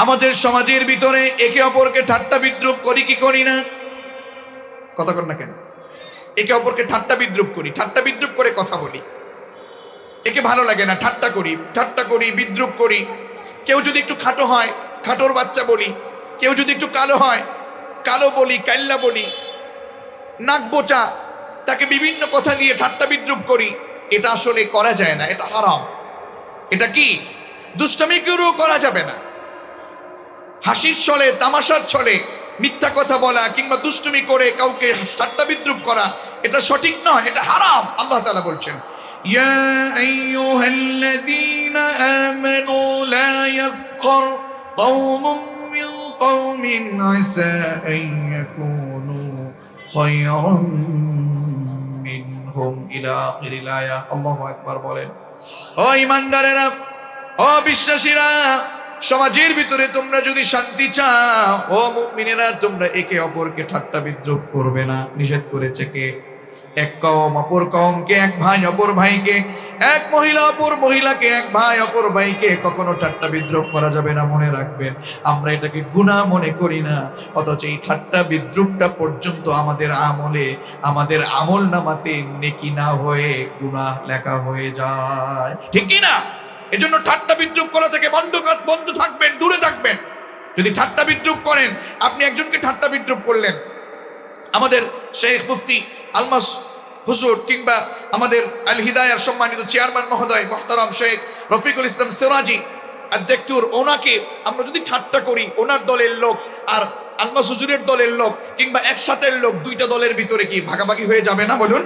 আমাদের সমাজের ভিতরে একে অপরকে ঠাট্টা বিদ্রুপ করি কি করি না? কথা বল না কেন? একে অপরকে ঠাট্টা বিদ্রুপ করি, ঠাট্টা বিদ্রুপ করে কথা বলি। একে ভালো লাগে না, ঠাট্টা করি, বিদ্রুপ করি। কেউ যদি একটু খাটো হয়, খাটোর বাচ্চা বলি। কেউ যদি একটু কালো হয়, কালো বলি, কাল্লা বলি। নাক বোচা, তাকে বিভিন্ন কথা দিয়ে ঠাট্টা বিদ্রুপ করি। এটা আসলে করা যায় না, এটা হারাম। এটা কি? দুষ্টামি কেউ করা যাবে না। হাসির ছলে, তামাশার ছলে মিথ্যা কথা বলা কিংবা দুষ্টুমি করে কাউকে ঠাট্টা বিদ্রুপ করা, এটা সঠিক নয়, এটা হারাম। আল্লাহ তাআলা বলছেন, ইয়া আইয়ুহাল্লাযীনা আমানু লা ইয়াসখর কওমুম মিন কওমিন আসা আন ইয়াকুনু খায়রাম মিনহুম ইলা আখিরিল আয়াহ। আল্লাহু আকবার বলেন। ও ঈমানদারেরা, ও বিশ্বাসীরা, সমাজের ভিতরে তোমরা যদি শান্তি চাও, ও মুমিনেরা, তোমরা একে অপরকে ঠাট্টা বিদ্রুপ করবে না। নিষেধ করেছে কে? এক কওম অপর কওমকে, এক ভাই অপর ভাইকে, এক মহিলা অপর মহিলাকে, এক ভাই অপর ভাইকে কখনো ঠাট্টা বিদ্রুপ করা যাবে না। মনে রাখবেন, আমরা এটাকে গুনাহ মনে করি না, অথচ এই ঠাট্টা বিদ্রুপটা পর্যন্ত আমাদের আমলে, আমাদের আমল নামাতে নেকি না হয়ে গুনাহ লেখা হয়ে যায়। ঠিক কি না? এজন্য ঠাট্টা বিদ্রুপ করা থেকে বন্ধ থাকবেন, দূরে থাকবেন। যদি ঠাট্টা বিদ্রুপ করেন, আপনি একজনকে ঠাট্টা বিদ্রুপ করলেন, আমাদের শেখ মুফতি আলমাস হুজুর কিংবা আমাদের আল হিদায়ার সম্মানিত চেয়ারম্যান মহোদয় মোহতারাম শেখ রফিকুল ইসলাম সিরাজি আদ্দেক্তুর, ওনাকে আমরা যদি ঠাট্টা করি, ওনার দলের লোক আর আলমাস হুজুরের দলের লোক কিংবা একসাথের লোক, দুইটা দলের ভিতরে কি ভাগাভাগি হয়ে যাবে না? বলুন,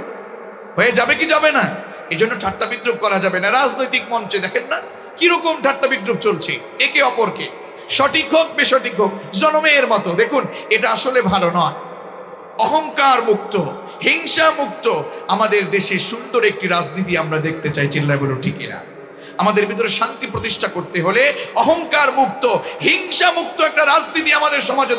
হয়ে যাবে কি যাবে না? এই জন্য ঠাট্টা বিদ্রুপ করা যাবে না। রাজনৈতিক মঞ্চে দেখেন না কিরকম ঠাট্টা বিদ্রুপ চলছে একে অপরকে, সঠিক হোক বেসঠিক হোক, জনমের মতো। দেখুন, এটা আসলে ভালো নয়। অহংকার মুক্ত, হিংসা মুক্ত আমাদের দেশে সুন্দর একটি রাজনীতি আমরা দেখতে চাই। চিল্লায় বলো ঠিক না? আমাদের ভিতরে শান্তি প্রতিষ্ঠা করতে হলে অহংকার মুক্ত, হিংসা মুক্ত একটা রাজনীতি আমাদের সমাজে